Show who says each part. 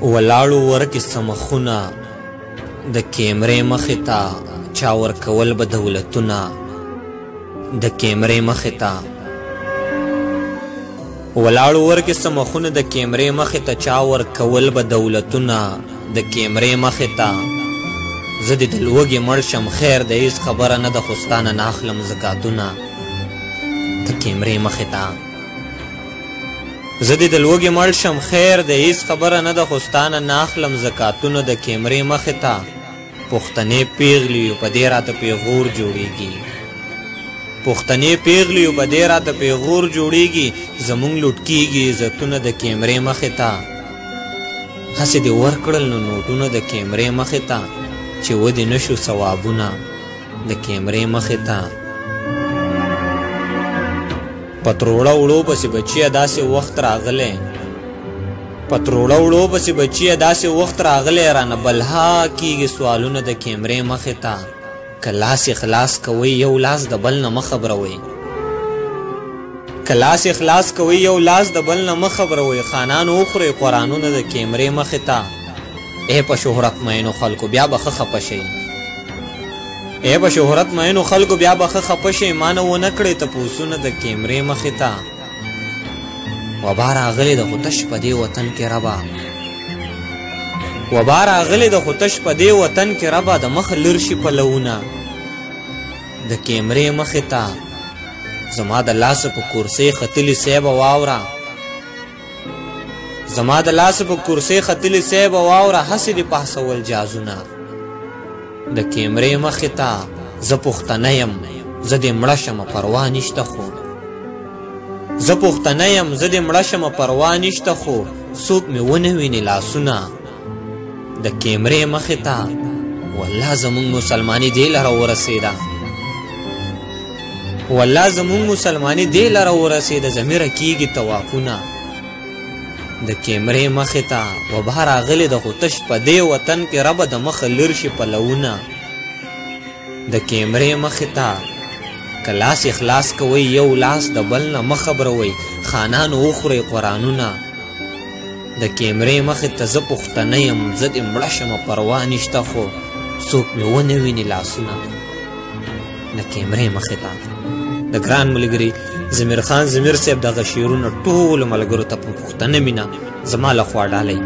Speaker 1: ولاړو ورکې سمخونه د کیمرې مخې ته چا ورکول به دولتونه د کیمرې مخې ته ولاړو ورکې سمخونه د کیمرې مخې ته چا ورکول به دولتونه د کیمرې مخې ته زه دې د لوږې مړ شم خیر د هېڅ خبره نه ده خو ستا نه ناخلم زکاتونه د کیمرې مخې ته زه دې د لوږې مړ شم خیر د هېڅ خبره نه ده خو ستا نه ناخلم زکاتونه د کیمرې مخې ته پښتنې پیغلې یو په دې راته پیغور جوړېږي پښتنې پیغلې یو په دې راته پیغور جوړېږي زمونږ لوټ کېږي عزتونه د کیمرې مخې ته هسې دې ورکړل نو نوټونه د کیمرې مخې ته چې ودې نه شو ثوابونه د کیمرې مخې ته پتروړه وړو پسې بچیه داسې وخت راغلی پتروړه وړو پسې بچیه داسې وخت راغلی رانه بلها کېږي سوالونه د کیمرې مخې ته که لاس یې خلاص کوئ یو لاس د بل نه مه خبروئ که لاس یې خلاص کوئ یو لاس د بل نه مه خبروئ خانانو وخورئ قرآنونه د کیمرې مخې ته ای په شهرت مینو خلکو بیا به ښه خفه شئ ای په شهرت مینو خلکو بیا به ښه خفه شئ ما نه ونه کړئ تپوسونه د کیمرې مخې ته وبا راغلې د خو تش په دې وطن کې ربه وبا راغلې د خو تش په دې وطن کې ربه د مخ لر شي پلونه د کیمرې مخې ته زما د لاسه په کرسۍ ختلي صیبه واوره زما د لاسه په کرسۍ ختلي صیبه واوره هسې دې پهڅول جازونه د کیمرې مخې ته زه پښتنه یم زه دې مړه شمه پروا نشته خو زه پښتنه یم زه دې مړه شمه پروا نشته خو څوک مې ونه ویني لاسونه د کیمرې مخې ته والله زمونږ مسلماني دې لره ورسېده والله زمونږ مسلماني دې لره ورسېده ضمیره کېږي طوافونه د کیمرې مخې ته وبا راغلې د خو تش په دې وطن کې ربه د مخه لر شي پلونه د کیمرې مخې ته که لاس یې خلاص کوئ یو لاس د بل نه مه خبروئ خانانو وخورئ قرآنونه د کیمرې مخې ته زه پښتنه یم زه دې مړه شمه پروا نشته خو څوک مې ونه ویني لاسونه د کیمرې مخې ته د ګران ملګري ضمیر خان ضمیر صاحب دغه شعرونه ټولو ملګرو ته په پښتنه مینه زما لخوا ډالۍ